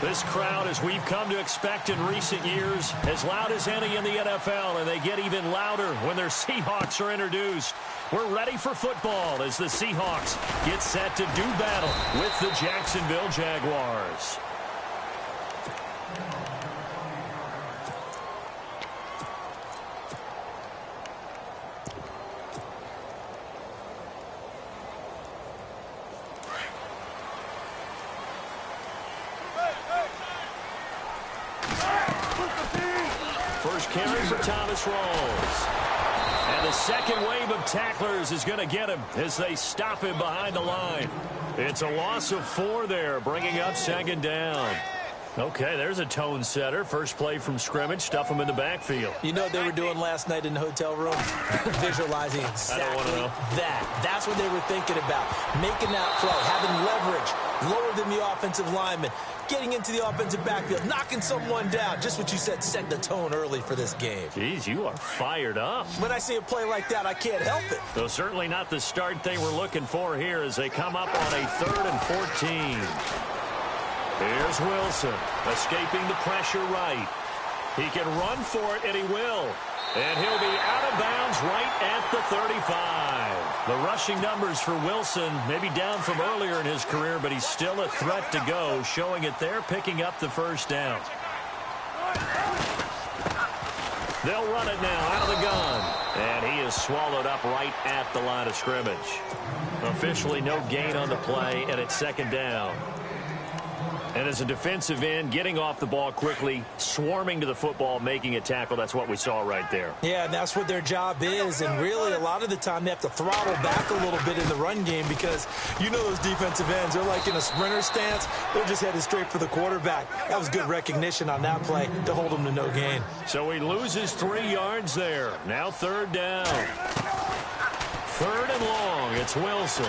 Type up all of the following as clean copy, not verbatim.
This crowd, as we've come to expect in recent years, as loud as any in the NFL, and they get even louder when their Seahawks are introduced. We're ready for football as the Seahawks get set to do battle with the Jacksonville Jaguars. First carry for Thomas Rawls. And the second wave of tacklers is going to get him as they stop him behind the line. It's a loss of 4 there, bringing up second down. Okay, there's a tone setter. First play from scrimmage, stuff him in the backfield. You know what they were doing last night in the hotel room? Visualizing exactly that. That's what they were thinking about. Making that play, having leverage, lower than the offensive lineman, getting into the offensive backfield, knocking someone down. Just what you said, set the tone early for this game. Jeez, you are fired up. When I see a play like that, I can't help it. So certainly not the start they were looking for here as they come up on a 3rd and 14. Here's Wilson, escaping the pressure right. He can run for it, and he will. And he'll be out of bounds right at the 35. The rushing numbers for Wilson maybe down from earlier in his career, but he's still a threat to go, showing it there, picking up the first down. They'll run it now out of the gun. And he is swallowed up right at the line of scrimmage. Officially no gain on the play, and it's second down. And as a defensive end, getting off the ball quickly, swarming to the football, making a tackle, that's what we saw right there. Yeah, and that's what their job is. And really, a lot of the time, they have to throttle back a little bit in the run game because you know those defensive ends, they're like in a sprinter stance. They're just headed straight for the quarterback. That was good recognition on that play to hold them to no gain. So he loses 3 yards there. Now 3rd down. 3rd and long. It's Wilson.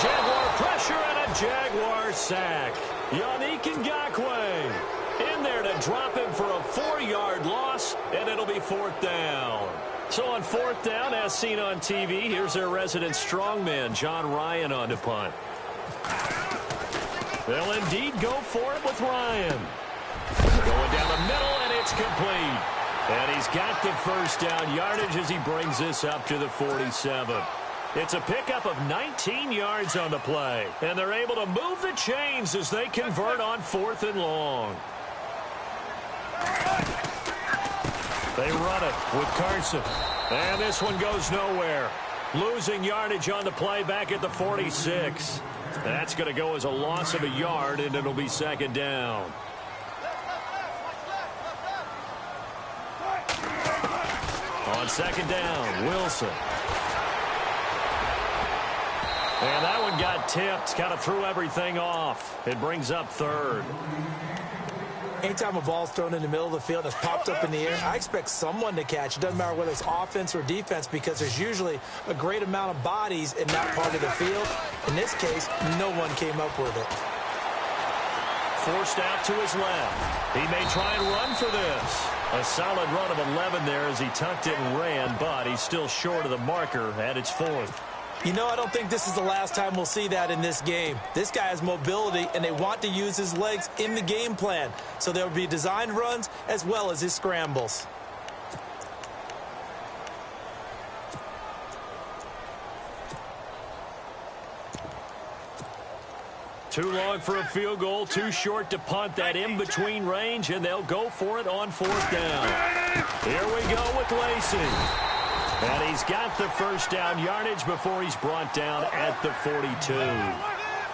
Jaguar pressure and a Jaguar sack. Yannick Ngakoue in there to drop him for a 4-yard loss, and it'll be 4th down. So on 4th down, as seen on TV, here's their resident strongman, John Ryan, on to punt. They'll indeed go for it with Ryan. Going down the middle, and it's complete. And he's got the first down yardage as he brings this up to the 47. It's a pickup of 19 yards on the play. And they're able to move the chains as they convert on 4th and long. They run it with Carson. And this one goes nowhere. Losing yardage on the play back at the 46. That's going to go as a loss of a yard, and it'll be second down. On second down, Wilson. And that one got tipped, kind of threw everything off. It brings up 3rd. Anytime a ball's thrown in the middle of the field and it's popped up in the air, I expect someone to catch. It doesn't matter whether it's offense or defense because there's usually a great amount of bodies in that part of the field. In this case, no one came up with it. Forced out to his left. He may try and run for this. A solid run of 11 there as he tucked it and ran, but he's still short of the marker at its 4th. You know, I don't think this is the last time we'll see that in this game. This guy has mobility, and they want to use his legs in the game plan. So there will be designed runs as well as his scrambles. Too long for a field goal, too short to punt that in-between range, and they'll go for it on 4th down. Here we go with Lacey. And he's got the first down yardage before he's brought down at the 42.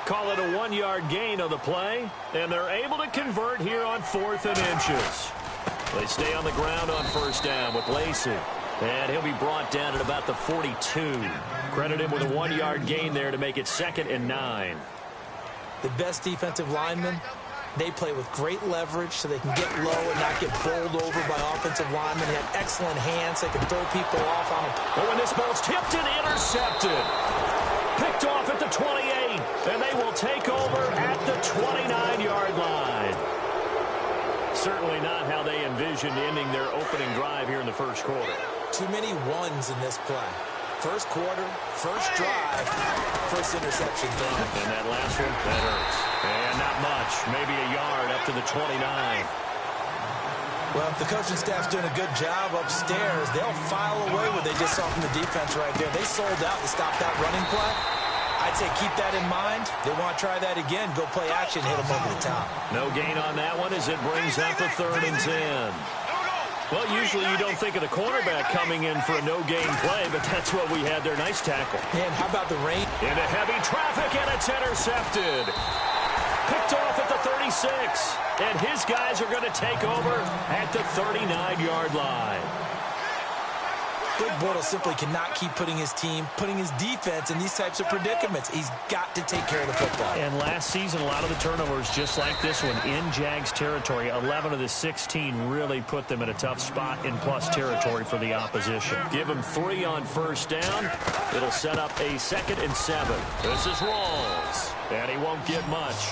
Call it a 1-yard gain on the play, and they're able to convert here on 4th and inches. They stay on the ground on 1st down with Lacey. And he'll be brought down at about the 42. Credit him with a 1-yard gain there to make it 2nd and 9. The best defensive linemen, they play with great leverage so they can get low and not get bowled over by offensive linemen. They have excellent hands. They can throw people off on them. Oh, and this ball's tipped and intercepted. Picked off at the 28, and they will take over at the 29-yard line. Certainly not how they envisioned ending their opening drive here in the first quarter. Too many ones in this play. First quarter, first drive, first interception thrown. And that last one, that hurts. And not much. maybe a yard up to the 29. Well, if the coaching staff's doing a good job upstairs, they'll file away what they just saw from the defense right there. They sold out to stop that running play. I'd say keep that in mind. They want to try that again. Go play action, hit them over the top. No gain on that one as it brings up a 3rd and 10. Well, usually you don't think of the cornerback coming in for a no-gain play, but that's what we had there. Nice tackle. Man, how about the rain? Into heavy traffic, and it's intercepted. Picked off at the 36, and his guys are going to take over at the 39-yard line. Big Bortles simply cannot keep putting his defense in these types of predicaments. He's got to take care of the football. And last season, a lot of the turnovers, just like this one, in Jags territory. 11 of the 16 really put them in a tough spot in plus territory for the opposition. Give them 3 on 1st down. It'll set up a 2nd and 7. This is Rawls, and he won't get much.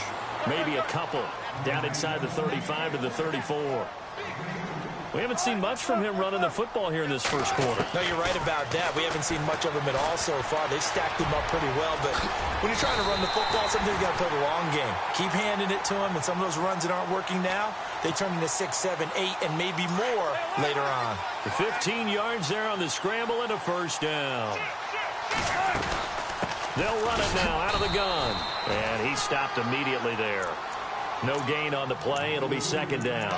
Maybe a couple. Down inside the 35 to the 34. We haven't seen much from him running the football here in this first quarter. No, you're right about that. We haven't seen much of him at all so far. They've stacked him up pretty well, but when you're trying to run the football, sometimes you got to play the long game. Keep handing it to him, and some of those runs that aren't working now, they turn into 6, 7, 8, and maybe more later on. 15 yards there on the scramble and a 1st down. They'll run it now out of the gun, and he stopped immediately there. No gain on the play. It'll be 2nd down.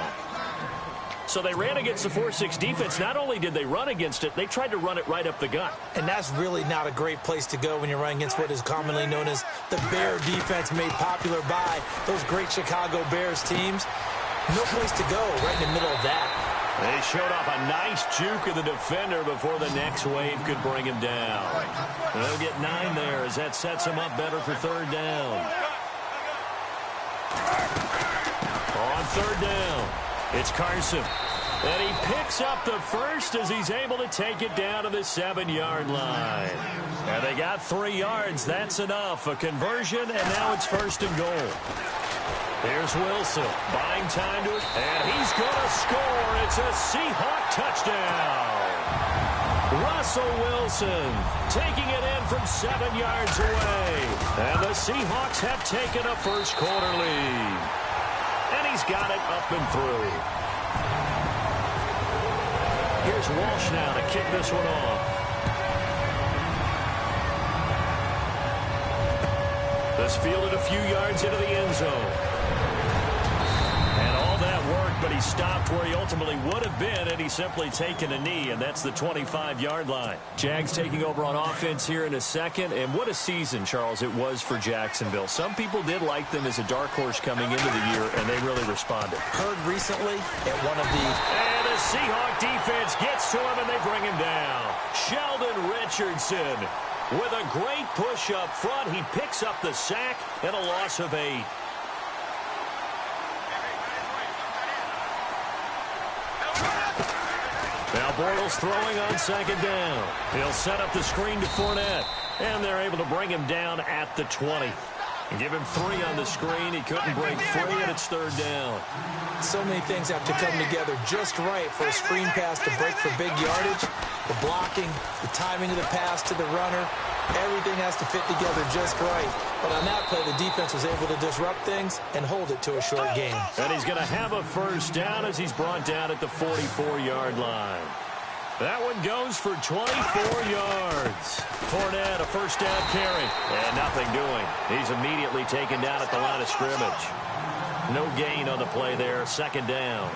So they ran against the 4-6 defense. Not only did they run against it, they tried to run it right up the gut. And that's really not a great place to go when you're running against what is commonly known as the Bear defense, made popular by those great Chicago Bears teams. No place to go right in the middle of that. They showed off a nice juke of the defender before the next wave could bring him down. They'll get 9 there as that sets him up better for 3rd down. On 3rd down, it's Carson. And he picks up the 1st as he's able to take it down to the 7-yard line. And they got 3 yards. That's enough. A conversion, and now it's 1st and goal. Here's Wilson, buying time to it, and he's going to score. It's a Seahawk touchdown. Russell Wilson taking it in from 7 yards away. And the Seahawks have taken a first quarter lead. And he's got it up and through. Here's Walsh now to kick this one off. This fielded a few yards into the end zone. And all that work, but he stopped where he ultimately would have been, and he's simply taken a knee, and that's the 25-yard line. Jags taking over on offense here in a second, and what a season, Charles, it was for Jacksonville. Some people did like them as a dark horse coming into the year, and they really responded. Heard recently at one of the... And the Seahawk defense gets to him, and they bring him down. Sheldon Richardson with a great push up front. He picks up the sack and a loss of 8. Now Bortles throwing on 2nd down. He'll set up the screen to Fournette, and they're able to bring him down at the 20. And give him 3 on the screen. He couldn't break free, and it's 3rd down. So many things have to come together just right for a screen pass to break for big yardage. The blocking, the timing of the pass to the runner, everything has to fit together just right. But on that play, the defense was able to disrupt things and hold it to a short game. And he's going to have a 1st down as he's brought down at the 44-yard line. That one goes for 24 yards. Fournette, a 1st down carry, and nothing doing. He's immediately taken down at the line of scrimmage. No gain on the play there, 2nd down.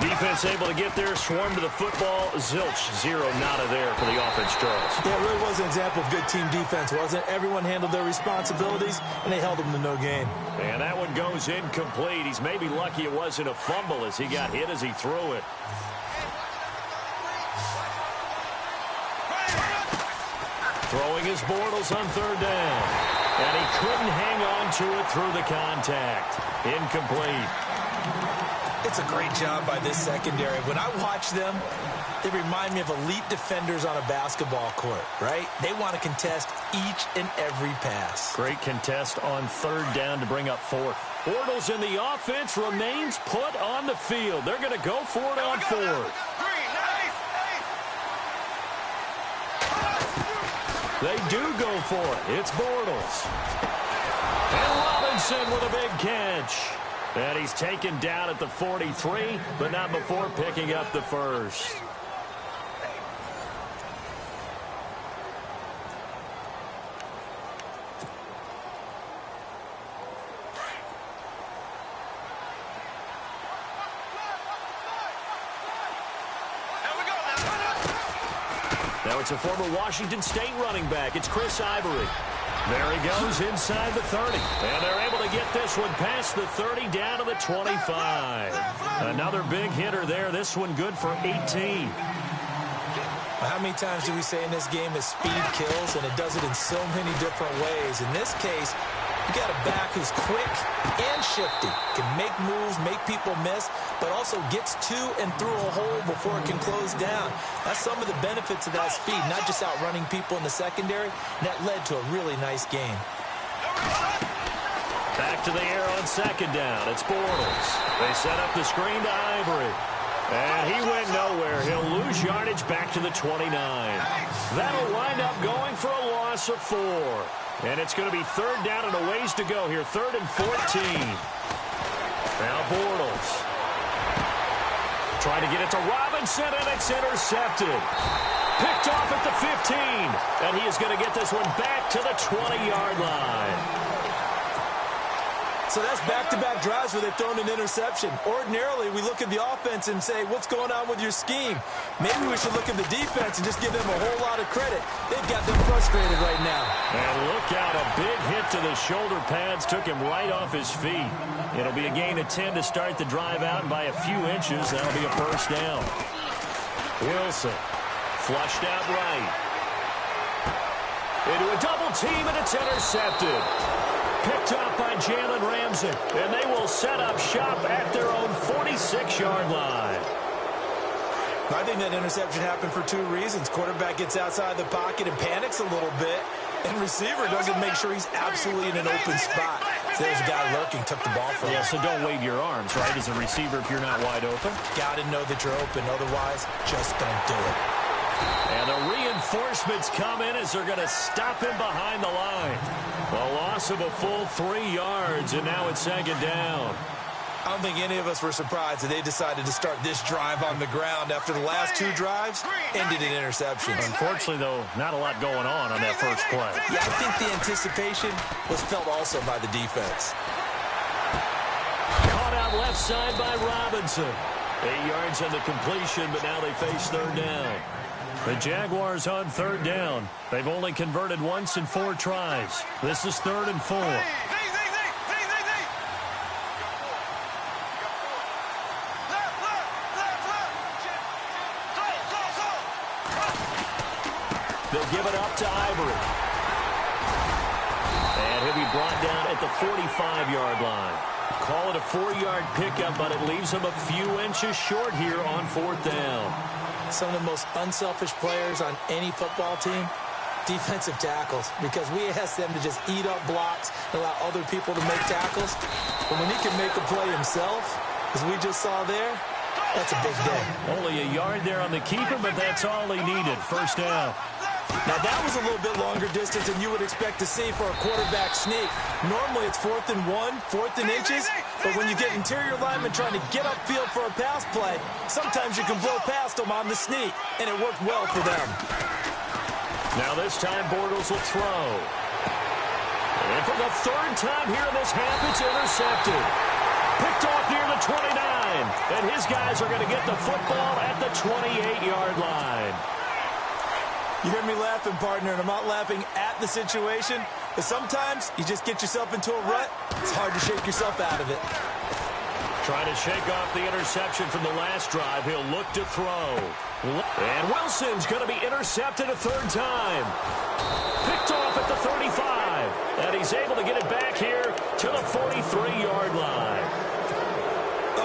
Defense able to get there, swarm to the football. Zilch, 0 nada there for the offense, Charles. Yeah, it really was an example of good team defense, wasn't it? Everyone handled their responsibilities, and they held them to no gain. And that one goes incomplete. He's maybe lucky it wasn't a fumble as he got hit as he threw it. Throwing his Bortles on 3rd down. And he couldn't hang on to it through the contact. Incomplete. It's a great job by this secondary. When I watch them, they remind me of elite defenders on a basketball court, right? They want to contest each and every pass. Great contest on 3rd down to bring up 4th. Bortles in the offense remains put on the field. They're going to go for it on 4th. They do go for it. It's Bortles. And Robinson with a big catch. And he's taken down at the 43, but not before picking up the first. Now it's a former Washington State running back. It's Chris Ivory. There he goes inside the 30. And they're able to get this one past the 30 down to the 25. Another big hitter there. This one good for 18. How many times do we say in this game that speed kills, and it does it in so many different ways? In this case, you got a back who's quick and shifty, can make moves, make people miss, but also gets to and through a hole before it can close down. That's some of the benefits of that speed, not just outrunning people in the secondary. And that led to a really nice game. Back to the air on second down. It's Bortles. They set up the screen to Ivory. And he went nowhere. He'll lose yardage back to the 29. That'll wind up going for a loss of 4. And it's going to be third down and a ways to go here. 3rd and 14. Now Bortles. Trying to get it to Robinson, and it's intercepted. Picked off at the 15. And he is going to get this one back to the 20-yard line. So that's back-to-back drives where they've thrown an interception. Ordinarily, we look at the offense and say, what's going on with your scheme? Maybe we should look at the defense and just give them a whole lot of credit. They've got them frustrated right now. And look out, a big hit to the shoulder pads took him right off his feet. It'll be a gain of 10 to start the drive out, and by a few inches, that'll be a first down. Wilson, flushed out right. Into a double team, and it's intercepted. Picked up by Jalen Ramsey, and they will set up shop at their own 46-yard line. I think that interception happened for 2 reasons. Quarterback gets outside the pocket and panics a little bit, and receiver doesn't make sure he's absolutely in an open spot. So there's a guy lurking, took the ball from him. Yeah, so don't wave your arms, right, as a receiver if you're not wide open. Got to know that you're open. Otherwise, just don't do it. And the reinforcements come in as they're going to stop him behind the line. A loss of a full 3 yards, and now it's second down. I don't think any of us were surprised that they decided to start this drive on the ground after the last 2 drives ended in interceptions. Unfortunately, though, not a lot going on that first play. Yeah, I think the anticipation was felt also by the defense. Caught out left side by Robinson. 8 yards on the completion, but now they face third down. The Jaguars on third down. They've only converted once in 4 tries. This is 3rd and 4. They'll give it up to Ivory. And he'll be brought down at the 45-yard line. Call it a 4-yard pickup, but it leaves him a few inches short here on 4th down. Some of the most unselfish players on any football team, defensive tackles, because we ask them to just eat up blocks and allow other people to make tackles. But when he can make a play himself, as we just saw there, that's a big day. Only a yard there on the keeper, but that's all he needed. First down. Now, that was a little bit longer distance than you would expect to see for a quarterback sneak. Normally, it's 4th and 1, 4th and inches, but when you get interior linemen trying to get upfield for a pass play, sometimes you can blow past them on the sneak, and it worked well for them. Now this time, Bortles will throw. And for the 3rd time here in this half, it's intercepted. Picked off near the 29, and his guys are going to get the football at the 28-yard line. You hear me laughing, partner, and I'm not laughing at the situation, but sometimes you just get yourself into a rut. It's hard to shake yourself out of it. Trying to shake off the interception from the last drive. He'll look to throw. And Wilson's going to be intercepted a 3rd time. Picked off at the 35. And he's able to get it back here to the 43-yard line.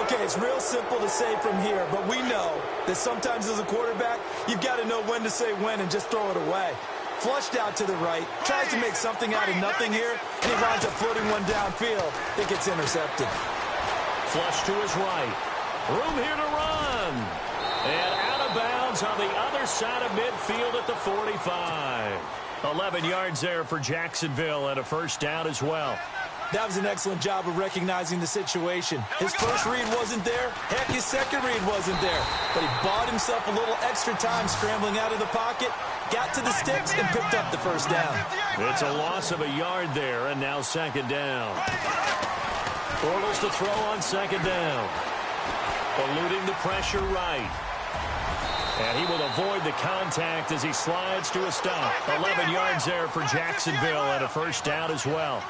Okay, it's real simple to say from here, but we know that sometimes as a quarterback, you've got to know when to say when and just throw it away. Flushed out to the right, tries to make something out of nothing here, and he winds up floating one downfield. It gets intercepted. Flush to his right. Room here to run. And out of bounds on the other side of midfield at the 45. 11 yards there for Jacksonville and a first down as well. That was an excellent job of recognizing the situation. His first read wasn't there. Heck, his second read wasn't there. But he bought himself a little extra time scrambling out of the pocket, got to the sticks, and picked up the first down. It's a loss of a yard there, and now second down. Bortles to throw on second down. Eluding the pressure right. And he will avoid the contact as he slides to a stop. 11 yards there for Jacksonville and a first down as well.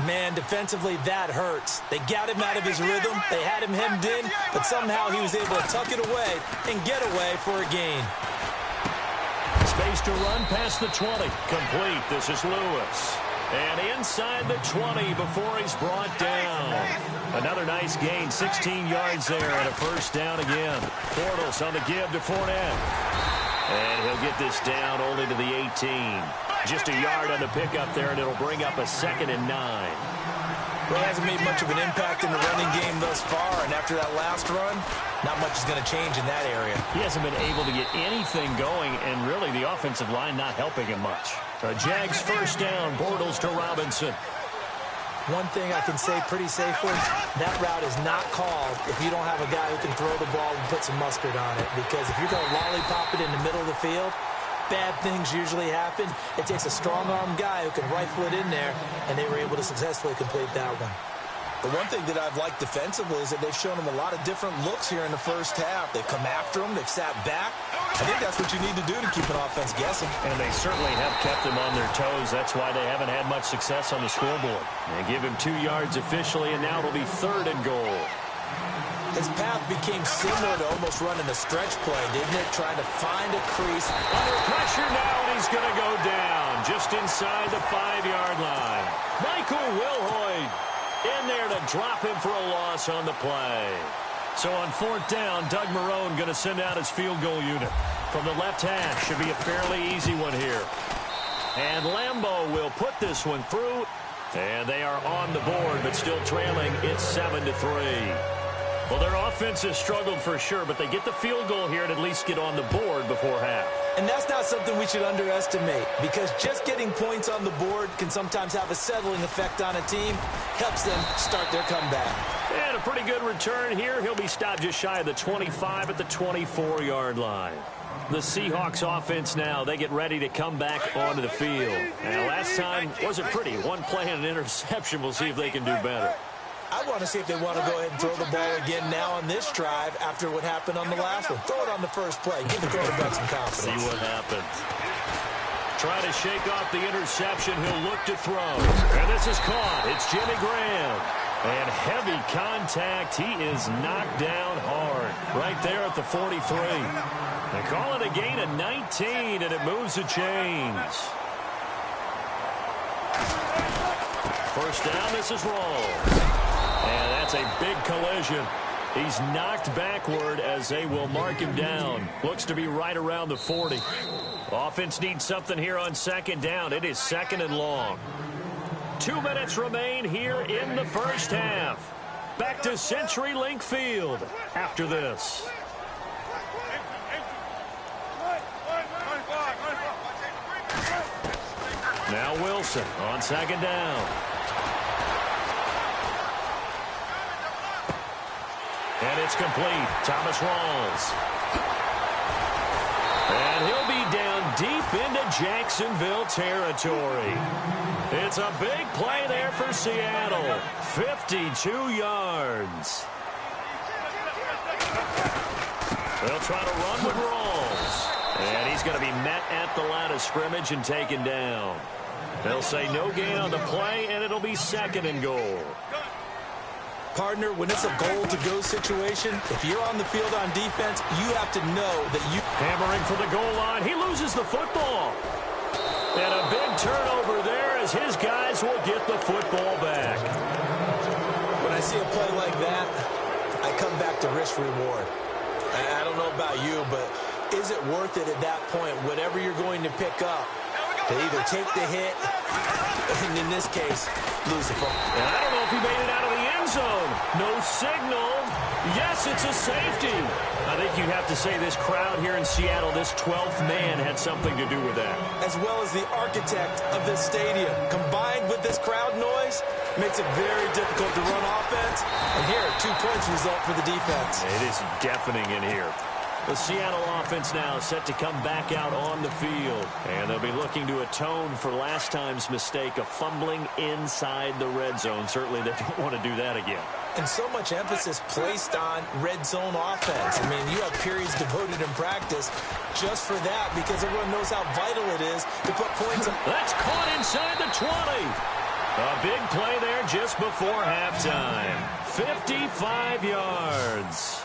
Man, defensively, that hurts. They got him out of his rhythm. They had him hemmed in, but somehow he was able to tuck it away and get away for a gain. Space to run past the 20. Complete. This is Lewis. And inside the 20 before he's brought down. Another nice gain, 16 yards there and a first down again. Bortles on the give to Fournette. And he'll get this down only to the 18. Just a yard on the pickup there, and it'll bring up a 2nd and 9. Well, he hasn't made much of an impact in the running game thus far, and after that last run, not much is going to change in that area. He hasn't been able to get anything going, and really the offensive line not helping him much. Jags first down, Bortles to Robinson. One thing I can say pretty safely, that route is not called if you don't have a guy who can throw the ball and put some mustard on it, because if you're going to lollipop it in the middle of the field, bad things usually happen. It takes a strong-arm guy who can rifle it in there, and they were able to successfully complete that one. The one thing that I've liked defensively is that they've shown him a lot of different looks here in the first half. They've come after him. They've sat back. I think that's what you need to do to keep an offense guessing. And they certainly have kept them on their toes. That's why they haven't had much success on the scoreboard. They give him 2 yards officially, and now it'll be 3rd and goal. His path became similar to almost running a stretch play, didn't it? Trying to find a crease. Under pressure now, and he's going to go down just inside the 5-yard line. Michael Wilhoit in there to drop him for a loss on the play. So on 4th down, Doug Marrone going to send out his field goal unit. From the left hash, should be a fairly easy one here. And Lambeau will put this one through. And they are on the board, but still trailing. It's 7-3. Well, their offense has struggled for sure, but they get the field goal here and at least get on the board before half. And that's not something we should underestimate, because just getting points on the board can sometimes have a settling effect on a team. Helps them start their comeback. And a pretty good return here. He'll be stopped just shy of the 25 at the 24-yard line. The Seahawks offense now, they get ready to come back onto the field. And last time wasn't pretty. One play and an interception. We'll see if they can do better. I want to see if they want to go ahead and throw the ball again now on this drive after what happened on the last one. Throw it on the first play. Give the quarterback some confidence. See what happens. Try to shake off the interception. He'll look to throw. And this is caught. It's Jimmy Graham. And heavy contact. He is knocked down hard right there at the 43. They call it a gain of 19, and it moves the chains. First down, this is Rawls. And that's a big collision. He's knocked backward as they will mark him down. Looks to be right around the 40. Offense needs something here on 2nd down. It is 2nd and long. 2 minutes remain here in the first half. Back to CenturyLink Field after this. Now Wilson on 2nd down. And it's complete. Thomas Rawls. And he'll be down deep into Jacksonville territory. It's a big play there for Seattle. 52 yards. They'll try to run with Rawls. And he's going to be met at the line of scrimmage and taken down. They'll say no gain on the play, and it'll be 2nd and goal. Partner, when it's a goal-to-go situation, if you're on the field on defense, you have to know that you... Hammering for the goal line. He loses the football. And a big turnover there as his guys will get the football back. When I see a play like that, I come back to risk-reward. I don't know about you, but is it worth it at that point, whatever you're going to pick up, to either take the hit, and in this case, lose the football? And I don't know if he made it out of the end zone. No signal. Yes, it's a safety. I think you have to say this crowd here in Seattle, this 12th man, had something to do with that. As well as the architect of this stadium. Combined with this crowd noise, makes it very difficult to run offense. And here, 2 points result for the defense. It is deafening in here. The Seattle offense now set to come back out on the field. And they'll be looking to atone for last time's mistake of fumbling inside the red zone. Certainly they don't want to do that again. And so much emphasis placed on red zone offense. I mean, you have periods devoted in practice just for that because everyone knows how vital it is to put points on. That's caught inside the 20. A big play there just before halftime. 55 yards.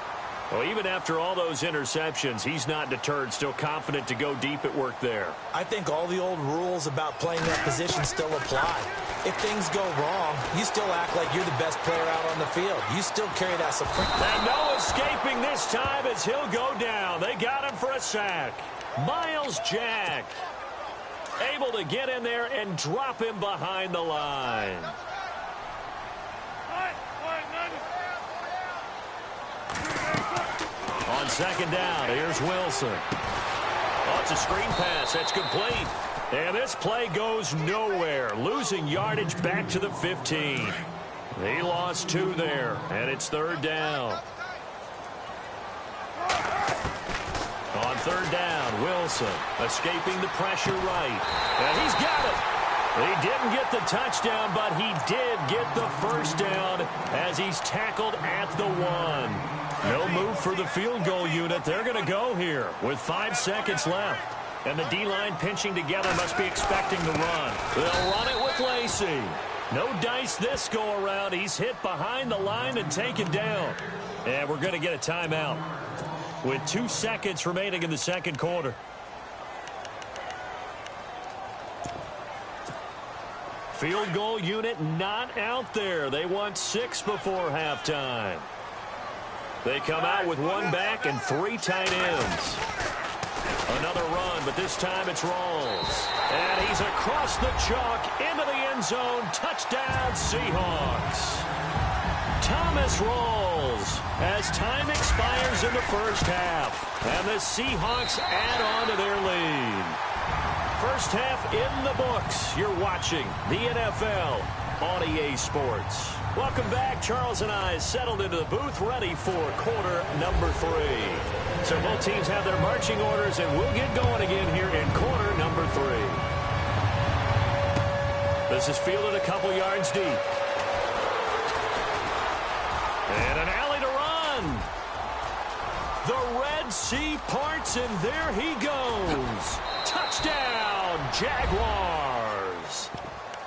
Well, even after all those interceptions, he's not deterred, still confident to go deep at work there. I think all the old rules about playing that position still apply. If things go wrong, you still act like you're the best player out on the field. You still carry that supreme. And no escaping this time as he'll go down. They got him for a sack. Miles Jack able to get in there and drop him behind the line. On second down, here's Wilson. Oh, it's a screen pass. That's complete. And this play goes nowhere. Losing yardage back to the 15. He lost 2 there, and it's third down. On third down, Wilson escaping the pressure right. And he's got it. He didn't get the touchdown, but he did get the first down as he's tackled at the 1. No move for the field goal unit. They're going to go here with 5 seconds left. And the D-line pinching together must be expecting the run. They'll run it with Lacey. No dice this go-around. He's hit behind the line and taken down. And we're going to get a timeout with 2 seconds remaining in the second quarter. Field goal unit not out there. They want 6 before halftime. They come out with 1 back and 3 tight ends. Another run, but this time it's Rawls. And he's across the chalk into the end zone. Touchdown, Seahawks. Thomas Rawls as time expires in the first half. And the Seahawks add on to their lead. First half in the books. You're watching the NFL on EA Sports. Welcome back. Charles and I settled into the booth, ready for quarter number 3. So both teams have their marching orders, and we'll get going again here in quarter number 3. This is fielded a couple yards deep. And an alley to run. The Red Sea parts, and there he goes. Touchdown, Jaguars.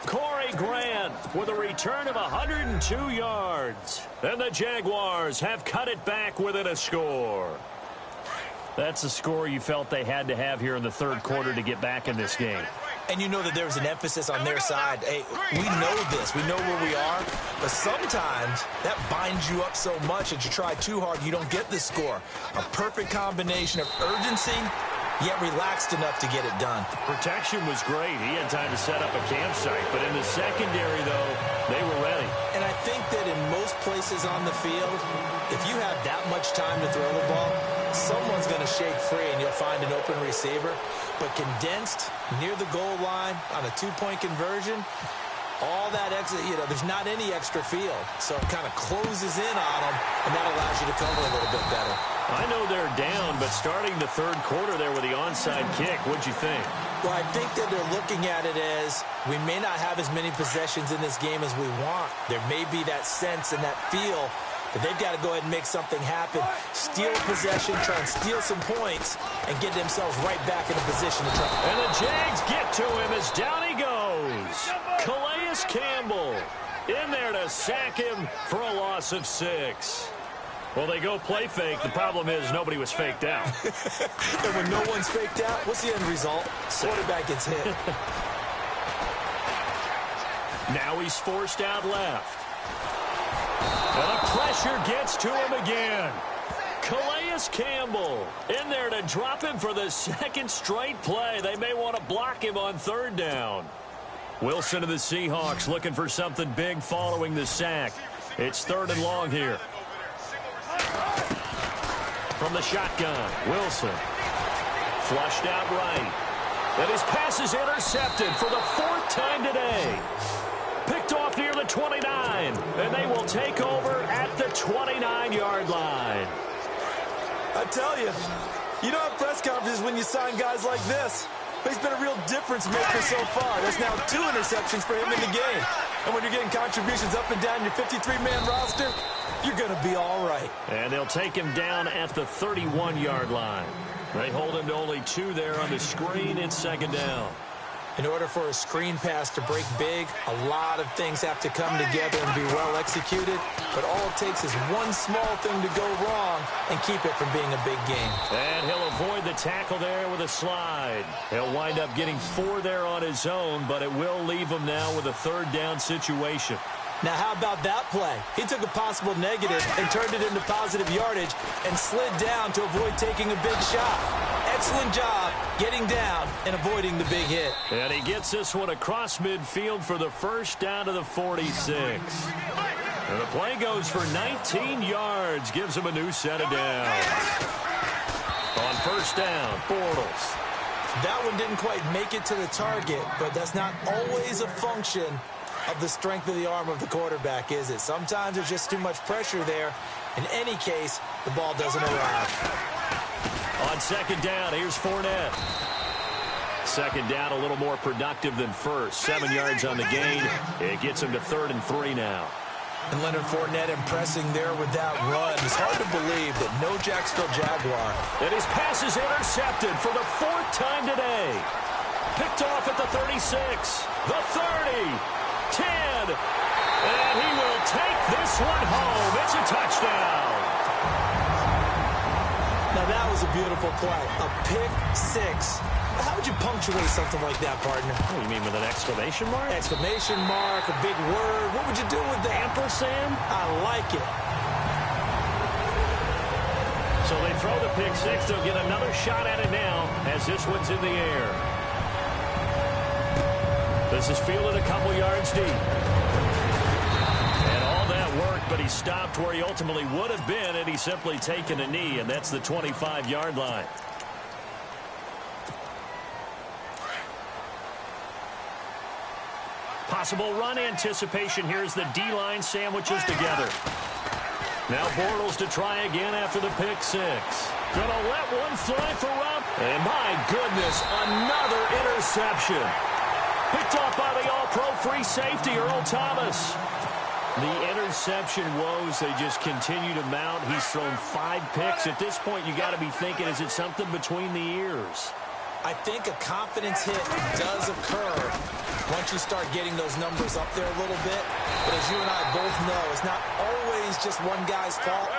Corey Grant with a return of 102 yards. And the Jaguars have cut it back within a score. That's a score you felt they had to have here in the third quarter to get back in this game. And you know that there was an emphasis on their side. Hey, we know this. We know where we are. But sometimes that binds you up so much that you try too hard, you don't get the score. A perfect combination of urgency, yet relaxed enough to get it done. Protection was great. He had time to set up a campsite. But in the secondary, though, they were ready. And I think that in most places on the field, if you have that much time to throw the ball, someone's going to shake free and you'll find an open receiver. But condensed near the goal line on a 2-point conversion, all that extra, there's not any extra field. So it kind of closes in on them, and that allows you to cover a little bit better. I know they're down, but starting the third quarter there with the onside kick, what'd you think? Well, I think that they're looking at it as we may not have as many possessions in this game as we want. There may be that sense and that feel that they've got to go ahead and make something happen, steal possession, try and steal some points, and get themselves right back in a position to try. And the Jags get to him as down he goes. Calais Campbell in there to sack him for a loss of 6. Well, they go play fake. The problem is nobody was faked out. And when no one's faked out, what's the end result? Quarterback gets hit. Now he's forced out left. And the pressure gets to him again. Calais Campbell in there to drop him for the second straight play. They may want to block him on third down. Wilson of the Seahawks looking for something big following the sack. It's third and long here. from the shotgun. Wilson. Flushed out right. And his pass is intercepted for the 4th time today. Picked off near the 29. And they will take over at the 29-yard line. I tell you, you don't have press conferences when you sign guys like this. He's been a real difference maker so far. There's now 2 interceptions for him in the game. And when you're getting contributions up and down your 53-man roster, you're going to be all right. And they'll take him down at the 31-yard line. They hold him to only 2 there on the screen. It's 2nd down. In order for a screen pass to break big, a lot of things have to come together and be well executed. But all it takes is one small thing to go wrong and keep it from being a big game. And he'll avoid the tackle there with a slide. He'll wind up getting 4 there on his own, but it will leave him now with a 3rd down situation. Now, how about that play? He took a possible negative and turned it into positive yardage and slid down to avoid taking a big shot. Excellent job getting down and avoiding the big hit. And he gets this one across midfield for the 1st down to the 46. And the play goes for 19 yards, gives him a new set of downs. On 1st down, Bortles. That one didn't quite make it to the target, but that's not always a function of the strength of the arm of the quarterback, is it? Sometimes there's just too much pressure there. In any case, the ball doesn't arrive. On 2nd down, here's Fournette. 2nd down, a little more productive than 1st. 7 yards on the gain. It gets him to 3rd and 3 now. And Leonard Fournette impressing there with that run. It's hard to believe that no Jacksonville Jaguar. And his pass is intercepted for the 4th time today. Picked off at the 36, the 30. 10, and he will take this one home. It's a touchdown. Now that was a beautiful play, a pick 6. How would you punctuate something like that, partner? What do you mean, with an exclamation mark? Exclamation mark, a big word. What would you do with that? Ampersand? I like it. So they throw the pick 6. They'll get another shot at it now as this one's in the air. This is fielded a couple yards deep. And all that work, but he stopped where he ultimately would have been had he simply taken a knee, and that's the 25-yard line. Possible run anticipation. Here's the D-line sandwiches together. Now Bortles to try again after the pick 6. Gonna let one fly for Rupp. And my goodness, another interception. Picked off by the all-pro free safety, Earl Thomas. The interception woes, they just continue to mount. He's thrown 5 picks. At this point, you got to be thinking, is it something between the ears? I think a confidence hit does occur once you start getting those numbers up there a little bit. But as you and I both know, it's not always just one guy's fault.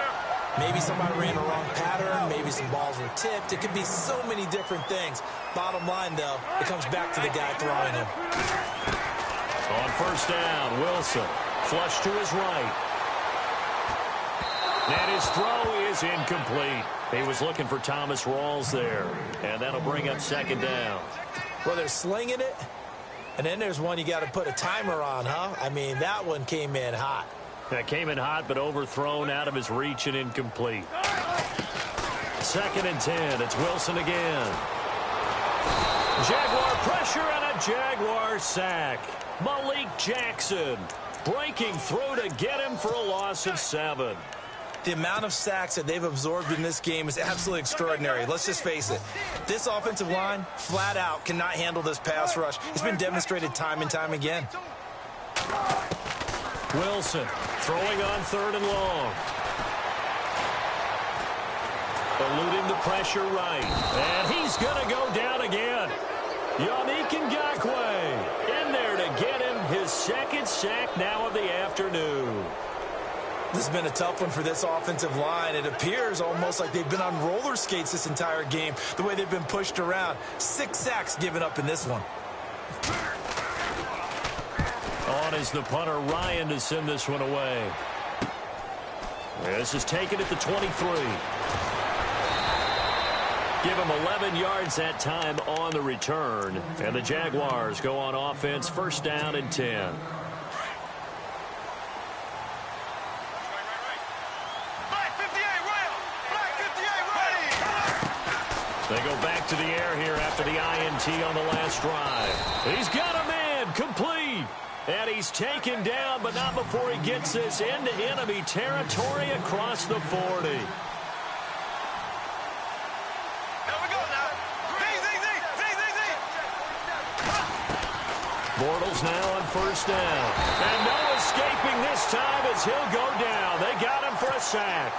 Maybe somebody ran a wrong pattern. Maybe some balls were tipped. It could be so many different things. Bottom line, though, it comes back to the guy throwing him. On 1st down, Wilson. Flush to his right. And his throw is incomplete. He was looking for Thomas Rawls there. And that'll bring up 2nd down. Well, they're slinging it. And then there's one you got to put a timer on, huh? I mean, that one came in hot. That came in hot, but overthrown out of his reach and incomplete. 2nd and 10. It's Wilson again. Jaguar pressure and a Jaguar sack. Malik Jackson breaking through to get him for a loss of 7. The amount of sacks that they've absorbed in this game is absolutely extraordinary. Let's just face it. This offensive line, flat out, cannot handle this pass rush. It's been demonstrated time and time again. Wilson throwing on 3rd and long. Eluding the pressure right. And he's going to go down again. Yannick Ngakoue in there to get him his 2nd sack now of the afternoon. This has been a tough one for this offensive line. It appears almost like they've been on roller skates this entire game, the way they've been pushed around. 6 sacks given up in this one. On is the punter, Ryan, to send this one away. This is taken at the 23. Give him 11 yards that time on the return. And the Jaguars go on offense, 1st down and 10. They go back to the air here after the INT on the last drive. He's got a man, complete. And he's taken down, but not before he gets this into enemy territory across the 40. Here we go now. Bortles now on first down. And no escaping this time as he'll go down. They got him for a sack.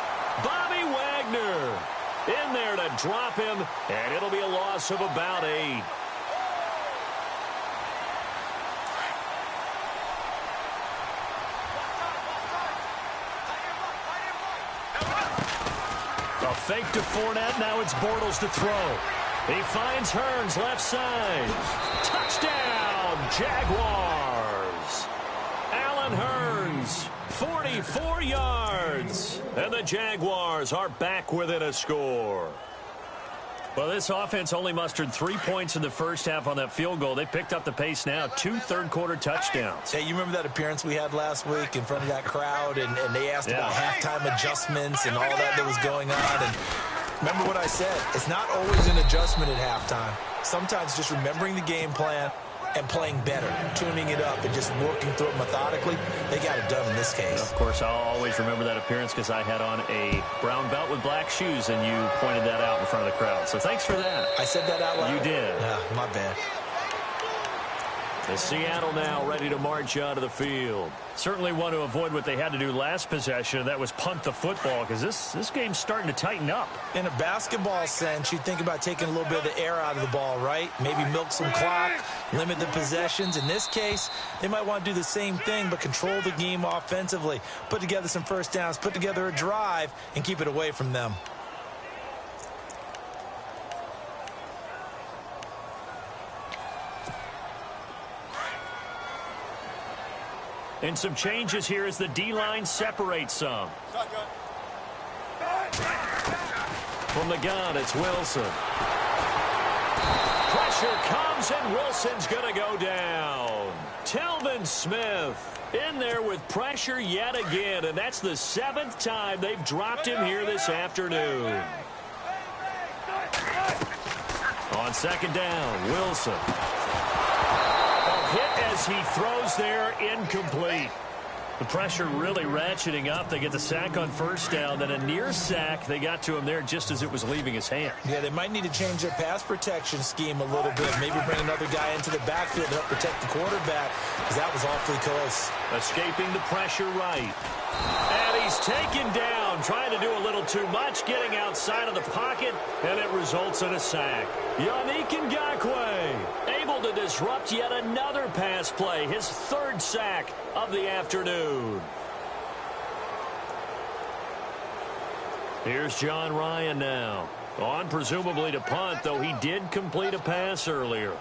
Bobby Wagner in there to drop him, and it'll be a loss of about 8. A fake to Fournette. Now it's Bortles to throw. He finds Hearns left side. Touchdown, Jaguars. Allen Hearns, 44 yards. And the Jaguars are back within a score. Well, this offense only mustered 3 points in the first half on that field goal. They picked up the pace now. 2 third-quarter touchdowns. Hey, you remember that appearance we had last week in front of that crowd, and they asked about halftime adjustments and all that was going on. And remember what I said. It's not always an adjustment at halftime. Sometimes just remembering the game plan and playing better, tuning it up and just working through it methodically. They got it done in this case. Of course, I'll always remember that appearance because I had on a brown belt with black shoes, and you pointed that out in front of the crowd. So thanks for that. I said that out loud? You did. Yeah, my bad. As Seattle now ready to march out of the field. Certainly want to avoid what they had to do last possession, and that was punt the football, because this game's starting to tighten up. In a basketball sense, you think about taking a little bit of the air out of the ball, right? Maybe milk some clock, limit the possessions. In this case, they might want to do the same thing, but control the game offensively. Put together some first downs, put together a drive, and keep it away from them. And some changes here as the D-line separates some. From the gun, it's Wilson. Pressure comes, and Wilson's going to go down. Telvin Smith in there with pressure yet again, and that's the 7th time they've dropped him here this afternoon. On second down, Wilson. Hit as he throws there, incomplete. The pressure really ratcheting up. They get the sack on first down, then a near sack. They got to him there just as it was leaving his hand. Yeah, they might need to change their pass protection scheme a little bit. Maybe bring another guy into the backfield to help protect the quarterback, because that was awfully close. Escaping the pressure right. And he's taken down, trying to do a little too much, getting outside of the pocket, and it results in a sack. Yannick Ngakoue able to disrupt yet another pass play, his 3rd sack of the afternoon. Here's John Ryan now. On presumably to punt, though he did complete a pass earlier.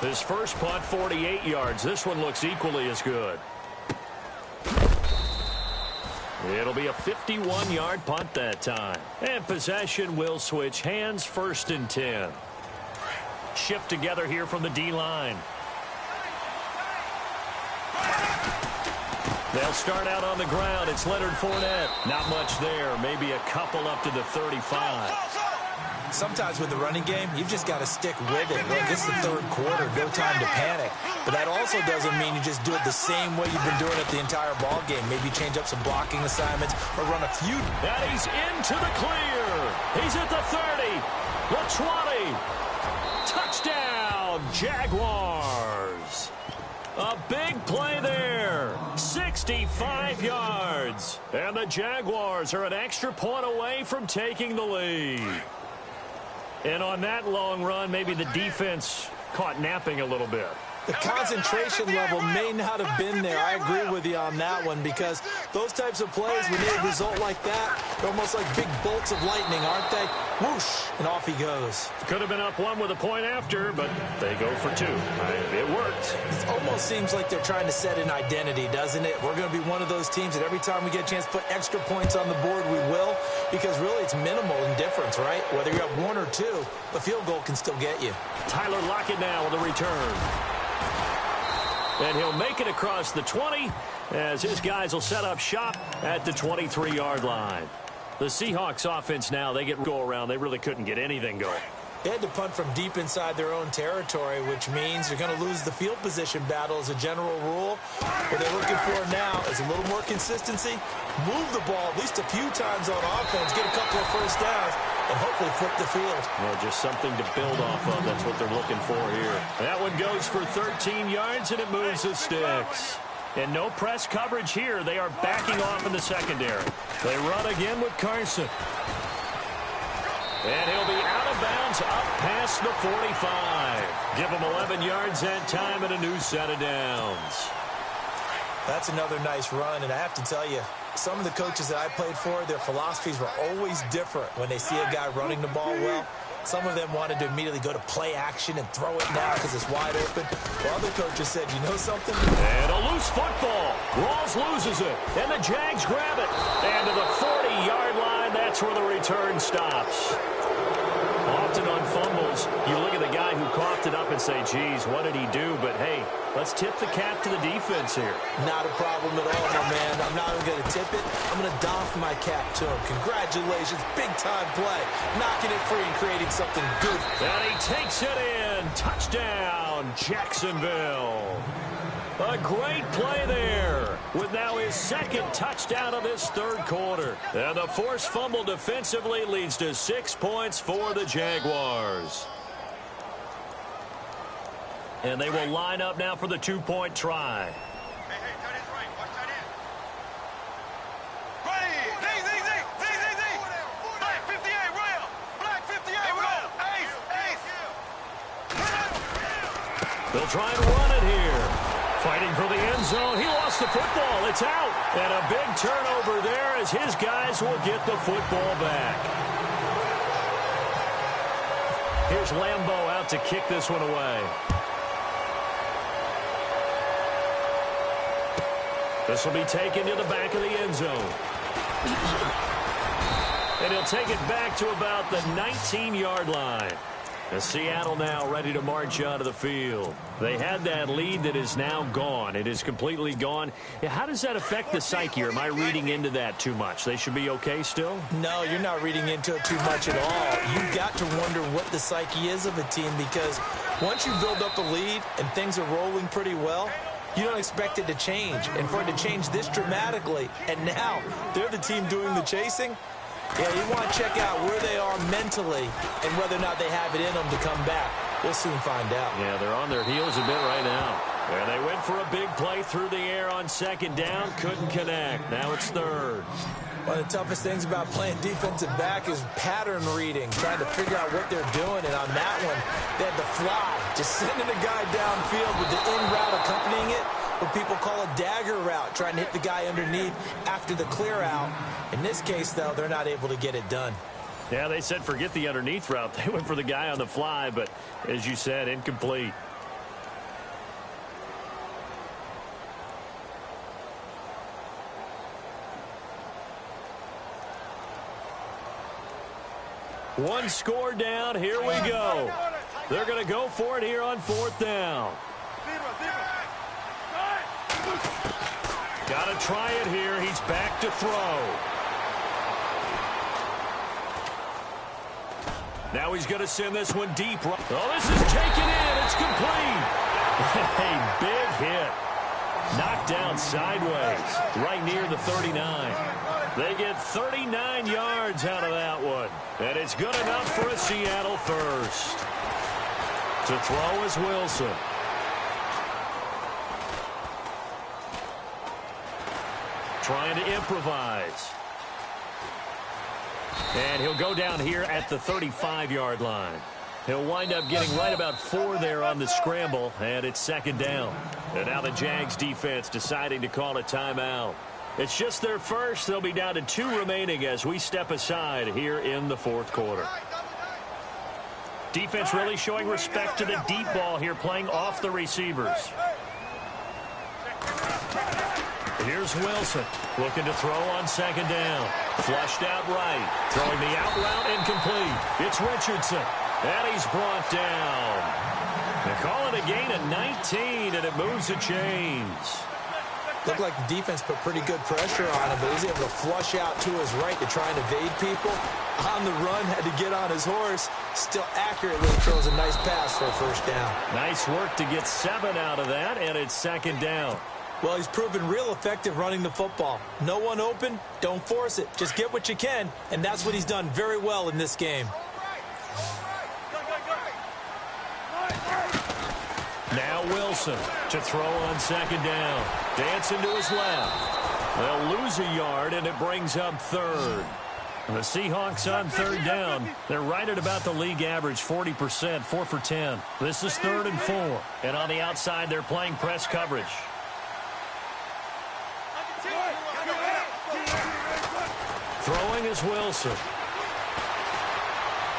His first punt, 48 yards. This one looks equally as good. It'll be a 51-yard punt that time. And possession will switch hands, 1st and 10. Shift together here from the D-line. They'll start out on the ground. It's Leonard Fournette. Not much there. Maybe a couple up to the 35. Sometimes with the running game, you've just got to stick with it. Look, this is the 3rd quarter. No time to panic. But that also doesn't mean you just do it the same way you've been doing it the entire ball game. Maybe change up some blocking assignments or run a few. And he's into the clear. He's at the 30, the 20. Touchdown, Jaguars. A big play there. 65 yards. And the Jaguars are an extra point away from taking the lead. And on that long run, maybe the defense caught napping a little bit. The concentration level may not have been there. I agree with you on that one, because those types of plays, when they result like that, they're almost like big bolts of lightning, aren't they? Whoosh, and off he goes. Could have been up 1 with a point after, but they go for 2. It worked. It almost seems like they're trying to set an identity, doesn't it? We're going to be one of those teams that every time we get a chance to put extra points on the board, we will, because really it's minimal in difference, right? Whether you're up 1 or 2, the field goal can still get you. Tyler Lockett now with a return. And he'll make it across the 20 as his guys will set up shop at the 23-yard line. The Seahawks offense now, they get go around. They really couldn't get anything going. They had to punt from deep inside their own territory, which means you're going to lose the field position battle as a general rule. What they're looking for now is a little more consistency, move the ball at least a few times on offense, get a couple of first downs, and hopefully flip the field. Well, just something to build off of. That's what they're looking for here. That one goes for 13 yards, and it moves the sticks. And no press coverage here. They are backing off in the secondary. They run again with Carson. And he'll be out of bounds up past the 45. Give him 11 yards that time and a new set of downs. That's another nice run, and I have to tell you, some of the coaches that I played for, their philosophies were always different when they see a guy running the ball well. Some of them wanted to immediately go to play action and throw it now because it's wide open. While other coaches said, you know something? And a loose football. Rawls loses it. And the Jags grab it. And to the 40-yard line, that's where the return stops. Often on fumbles, you look at the guy who coughed it up and say, geez, what did he do? But, hey, let's tip the cap to the defense here. Not a problem at all, my man. I'm not even going to tip it. I'm going to doff my cap to him. Congratulations. Big-time play. Knocking it free and creating something good. And he takes it in. Touchdown, Jacksonville. A great play there with now his second touchdown of this third quarter. And the forced fumble defensively leads to 6 points for the Jaguars. And they will line up now for the two-point try. They'll try and run it here. Fighting for the end zone. He lost the football. It's out. And a big turnover there as his guys will get the football back. Here's Lambeau out to kick this one away. This will be taken to the back of the end zone. And he'll take it back to about the 19-yard line. And Seattle now ready to march out of the field. They had that lead that is now gone. It is completely gone. How does that affect the psyche? Or am I reading into that too much? They should be okay still? No, you're not reading into it too much at all. You've got to wonder what the psyche is of a team because once you build up a lead and things are rolling pretty well, you don't expect it to change. And for it to change this dramatically, and now they're the team doing the chasing, yeah, you want to check out where they are mentally and whether or not they have it in them to come back. We'll soon find out. Yeah, they're on their heels a bit right now. And they went for a big play through the air on second down. Couldn't connect. Now it's third. One of the toughest things about playing defensive back is pattern reading, trying to figure out what they're doing. And on that one, they had to fly, just sending a guy downfield with the in route accompanying it. What people call a dagger route, trying to hit the guy underneath after the clear out. In this case, though, they're not able to get it done. Yeah, they said forget the underneath route. They went for the guy on the fly, but as you said, incomplete. One score down. Here we go. They're going to go for it here on fourth down. Got to try it here. He's back to throw. Now he's going to send this one deep. Oh, this is taken in. It's complete. A big hit. Knocked down sideways right near the 39. They get 39 yards out of that one. And it's good enough for a Seattle first. To throw is Wilson. Trying to improvise. And he'll go down here at the 35-yard line. He'll wind up getting right about 4 there on the scramble, and it's second down. And now the Jags defense deciding to call a timeout. It's just their first. They'll be down to 2 remaining as we step aside here in the fourth quarter. Defense really showing respect to the deep ball here, playing off the receivers. Here's Wilson looking to throw on second down. Flushed out right. Throwing the out route incomplete. It's Richardson. And he's brought down. Call it a gain of 19, and it moves the chains. Looked like the defense put pretty good pressure on him, but he's able to flush out to his right to try and evade people. On the run, had to get on his horse. Still accurately throws a nice pass for a first down. Nice work to get 7 out of that, and it's second down. Well, he's proven real effective running the football. No one open, don't force it. Just get what you can, and that's what he's done very well in this game. Now Wilson to throw on second down. Dancing to his left. They'll lose a yard, and it brings up third. The Seahawks on third down. They're right at about the league average, 40%, 4 for 10. This is 3rd and 4. And on the outside, they're playing press coverage. Throwing is Wilson.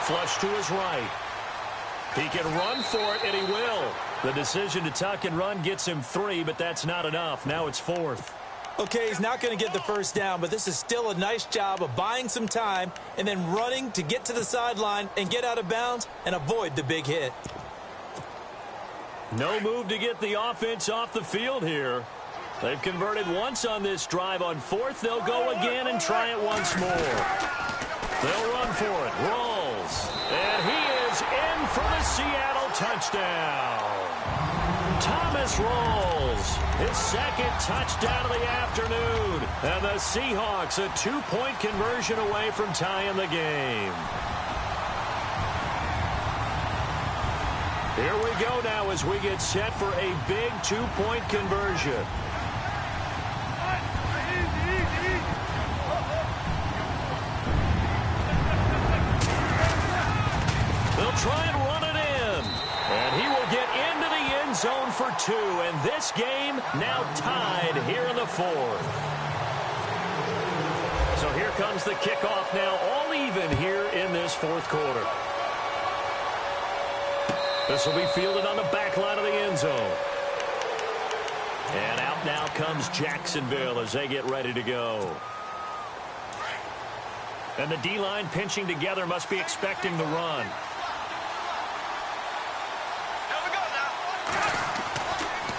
Flush to his right. He can run for it, and he will. The decision to tuck and run gets him 3, but that's not enough. Now it's 4th. Okay, he's not going to get the first down, but this is still a nice job of buying some time and then running to get to the sideline and get out of bounds and avoid the big hit. No move to get the offense off the field here. They've converted once on this drive. On 4th, they'll go again and try it once more. They'll run for it. Rolls. And he is in for the Seattle touchdown. Thomas rolls. His second touchdown of the afternoon. And the Seahawks a 2-point conversion away from tying the game. Here we go now as we get set for a big 2-point conversion. They'll try and run it in. And he will get into the end zone for 2. And this game now tied here in the 4th. So here comes the kickoff now, all even here in this 4th quarter. This will be fielded on the back line of the end zone. And out now comes Jacksonville as they get ready to go. And the D-line pinching together must be expecting the run.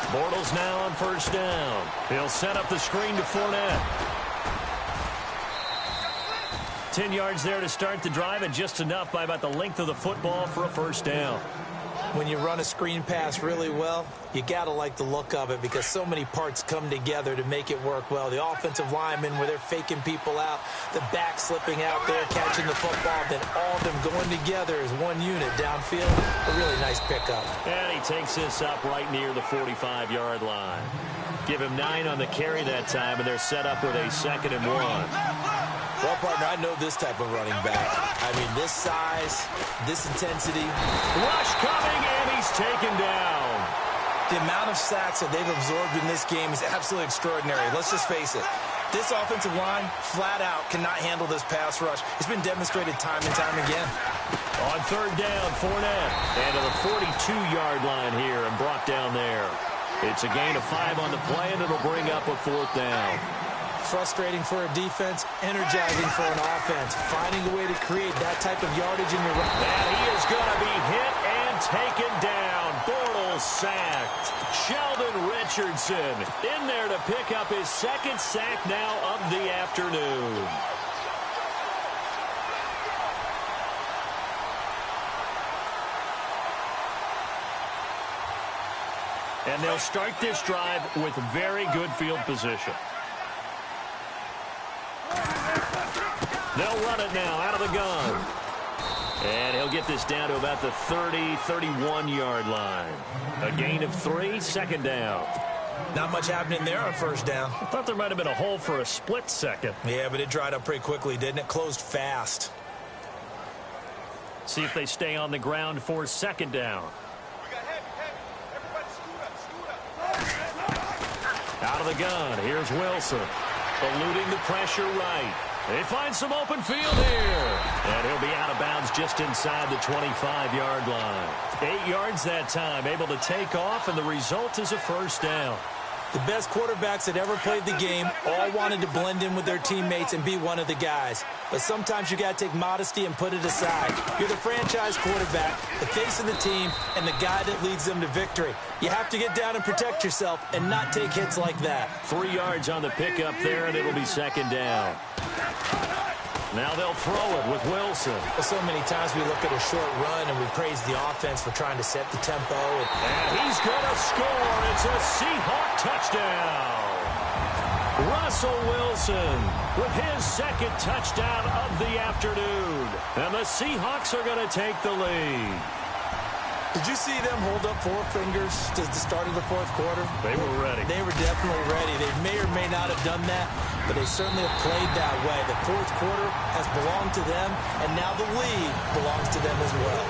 Bortles now on first down. He'll set up the screen to Fournette. 10 yards there to start the drive, and just enough by about the length of the football for a first down. When you run a screen pass really well, you got to like the look of it because so many parts come together to make it work well. The offensive linemen where they're faking people out, the back slipping out there, catching the football, then all of them going together as one unit downfield. A really nice pickup. And he takes this up right near the 45-yard line. Give him 9 on the carry that time, and they're set up with a 2nd and 1. Well, partner, I know this type of running back. I mean, this size, this intensity. Rush coming, and he's taken down. The amount of sacks that they've absorbed in this game is absolutely extraordinary. Let's just face it. This offensive line, flat out, cannot handle this pass rush. It's been demonstrated time and time again. On third down, Fournette. And to the 42-yard line here and brought down there. It's a gain of 5 on the play, and it'll bring up a 4th down. Frustrating for a defense, energizing for an offense. Finding a way to create that type of yardage in your run. And he is going to be hit and taken down. Bortles sacked. Sheldon Richardson in there to pick up his 2nd sack now of the afternoon. And they'll start this drive with very good field position. They'll run it now out of the gun. And he'll get this down to about the 30, 31-yard line. A gain of 3, 2nd down. Not much happening there on first down. I thought there might have been a hole for a split second. Yeah, but it dried up pretty quickly, didn't it? Closed fast. See if they stay on the ground for 2nd down. Out of the gun, here's Wilson. Eluding the pressure right. They find some open field here. And he'll be out of bounds just inside the 25-yard line. 8 yards that time, able to take off, and the result is a first down. The best quarterbacks that ever played the game all wanted to blend in with their teammates and be one of the guys. But sometimes you got to take modesty and put it aside. You're the franchise quarterback, the face of the team, and the guy that leads them to victory. You have to get down and protect yourself and not take hits like that. 3 yards on the pickup there, and it'll be second down. Now they'll throw it with Wilson. Well, so many times we look at a short run and we praise the offense for trying to set the tempo. And he's going to score. It's a Seahawk touchdown. Russell Wilson with his second touchdown of the afternoon. And the Seahawks are going to take the lead. Did you see them hold up 4 fingers to the start of the fourth quarter? They were ready. They were definitely ready. They may or may not have done that, but they certainly have played that way. The fourth quarter has belonged to them, and now the lead belongs to them as well.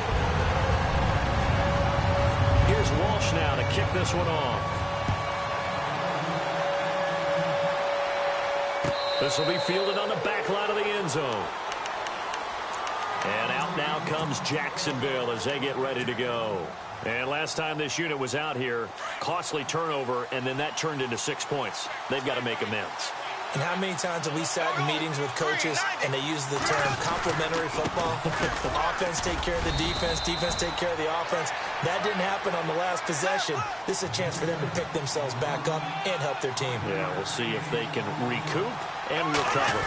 Here's Walsh now to kick this one off. This will be fielded on the back line of the end zone. And out now comes Jacksonville as they get ready to go. And last time this unit was out here, costly turnover, and then that turned into 6 points. They've got to make amends. And how many times have we sat in meetings with coaches and they use the term complementary football? Offense take care of the defense, defense take care of the offense. That didn't happen on the last possession. This is a chance for them to pick themselves back up and help their team. Yeah, we'll see if they can recoup and recover.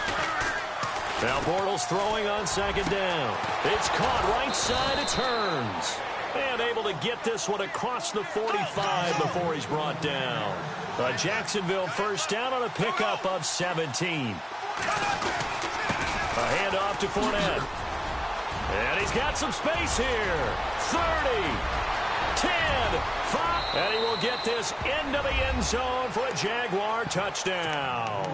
Now Bortles throwing on second down. It's caught right side. It turns. And able to get this one across the 45 before he's brought down. A Jacksonville first down on a pickup of 17. A handoff to Fournette. And he's got some space here. 30, 10, 5. And he will get this into the end zone for a Jaguar touchdown.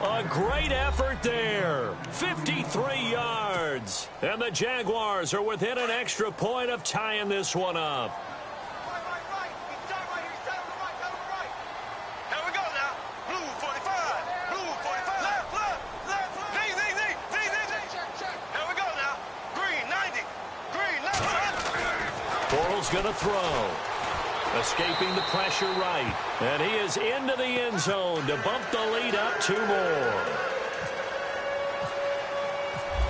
A great effort there. 53 yards. And the Jaguars are within an extra point of tying this one up. Here we go now. Blue 45. Blue 45. Left. V. Here we go now. Green 90. Green left. Bortles going to throw. Escaping the pressure right. And he is into the end zone to bump the lead up 2 more.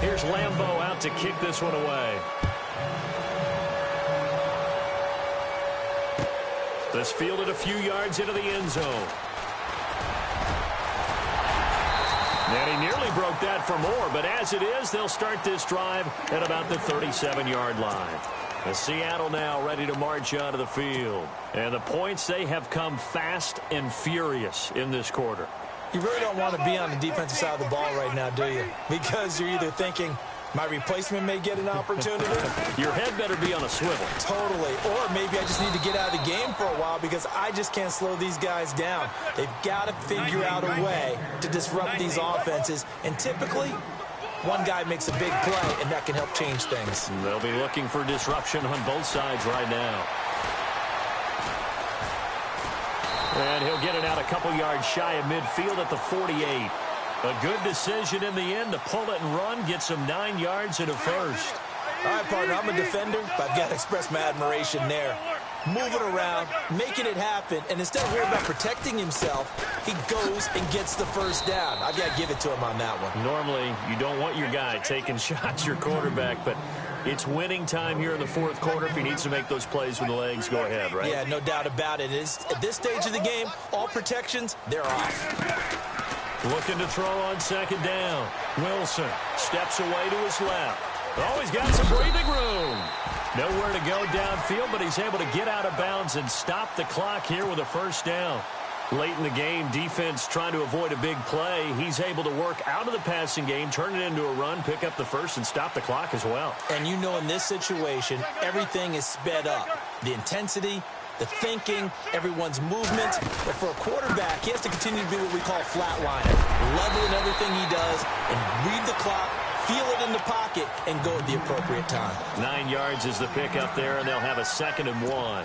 Here's Lambeau out to kick this one away. This fielded a few yards into the end zone. And he nearly broke that for more, but as it is, they'll start this drive at about the 37-yard line. And Seattle now ready to march onto the field. And the points, they have come fast and furious in this quarter. You really don't want to be on the defensive side of the ball right now, do you? Because you're either thinking, my replacement may get an opportunity. Your head better be on a swivel. Totally. Or maybe I just need to get out of the game for a while because I just can't slow these guys down. They've got to figure out a way to disrupt these offenses. And typically, one guy makes a big play, and that can help change things. They'll be looking for disruption on both sides right now. And he'll get it out a couple yards shy of midfield at the 48. A good decision in the end to pull it and run, get some 9 yards and a first. All right, partner, I'm a defender, but I've got to express my admiration there. Moving around, making it happen, and instead of worrying about protecting himself, he goes and gets the first down. I've got to give it to him on that one. Normally, you don't want your guy taking shots, your quarterback, but it's winning time here in the fourth quarter. If he needs to make those plays with the legs, go ahead, right? Yeah, no doubt about it. At this stage of the game, all protections, they're off. Looking to throw on second down. Wilson steps away to his left. Oh, he's got some breathing room. Nowhere to go downfield, but he's able to get out of bounds and stop the clock here with a first down. Late in the game, defense trying to avoid a big play. He's able to work out of the passing game, turn it into a run, pick up the first, and stop the clock as well. And you know in this situation, everything is sped up. The intensity, the thinking, everyone's movements. But for a quarterback, he has to continue to be what we call a flatliner. Level in everything he does and read the clock, feel it in the pocket, and go at the appropriate time. 9 yards is the pickup there, and they'll have a 2nd and 1.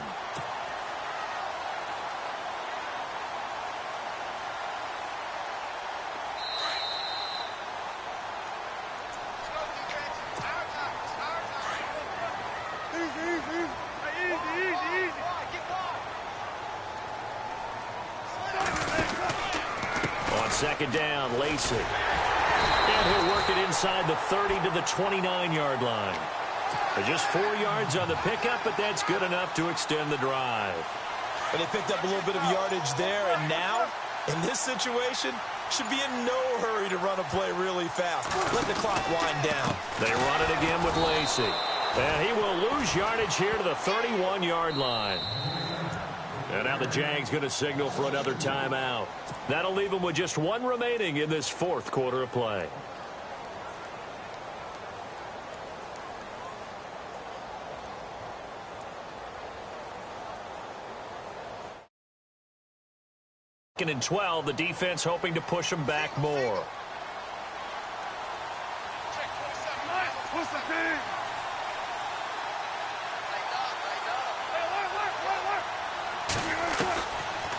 second down, Lacey. And he'll work it inside the 30 to the 29-yard line. Just 4 yards on the pickup, but that's good enough to extend the drive. And they picked up a little bit of yardage there, and now, in this situation, should be in no hurry to run a play really fast. Let the clock wind down. They run it again with Lacey. And he will lose yardage here to the 31-yard line. And now the Jags going to signal for another timeout. That'll leave them with just 1 remaining in this 4th quarter of play. Second and 12, the defense hoping to push them back more.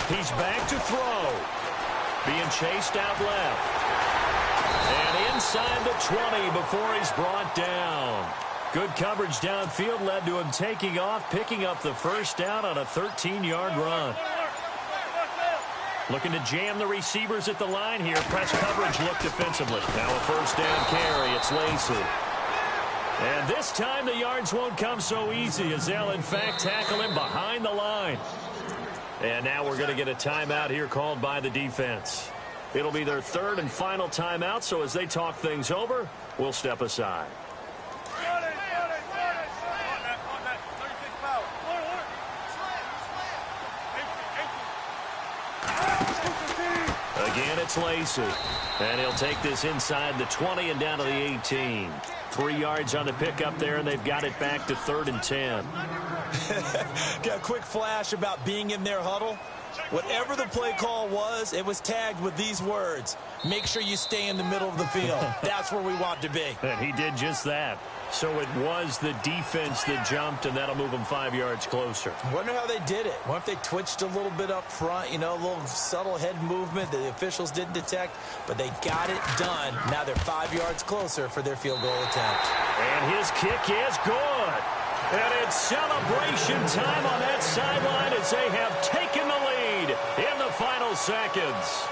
He's back to throw. Being chased out left. And inside the 20 before he's brought down. Good coverage downfield led to him taking off, picking up the first down on a 13-yard run. Looking to jam the receivers at the line here. Press coverage look defensively. Now a first down carry. It's Lacey. And this time the yards won't come so easy as they'll, in fact, tackle him behind the line. And now we're going to get a timeout here called by the defense. It'll be their 3rd and final timeout, so as they talk things over, we'll step aside. Again, it's Lacey. And he'll take this inside the 20 and down to the 18. 3 yards on the pickup there, and they've got it back to 3rd and 10. Got a quick flash about being in their huddle. Whatever the play call was, it was tagged with these words. Make sure you stay in the middle of the field. That's where we want to be. And he did just that. So it was the defense that jumped, and that'll move them 5 yards closer. Wonder how they did it. Wonder if they twitched a little bit up front, you know, a little subtle head movement that the officials didn't detect, but they got it done. Now they're 5 yards closer for their field goal attempt. And his kick is good. And it's celebration time on that sideline as they have taken the lead in the final seconds.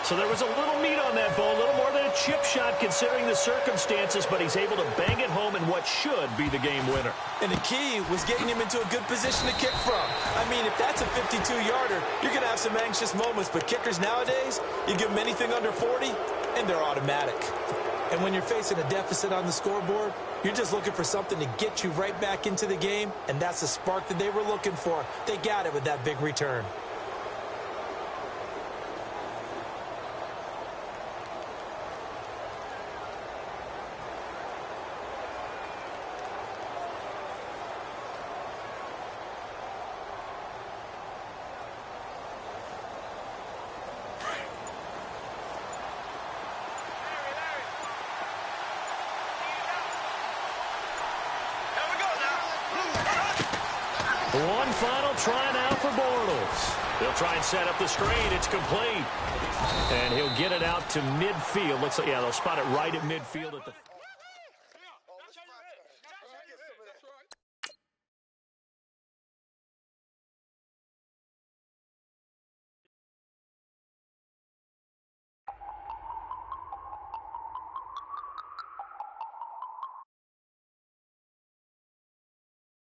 So there was a little meat on that ball, a little more than a chip shot considering the circumstances, but he's able to bang it home in what should be the game winner. And the key was getting him into a good position to kick from. I mean, if that's a 52-yarder, you're going to have some anxious moments, but kickers nowadays, you give them anything under 40, and they're automatic. And when you're facing a deficit on the scoreboard, you're just looking for something to get you right back into the game, and that's the spark that they were looking for. They got it with that big return. One final try now for Bortles. He'll try and set up the screen. It's complete. And he'll get it out to midfield. Looks like, yeah, they'll spot it right at midfield at the...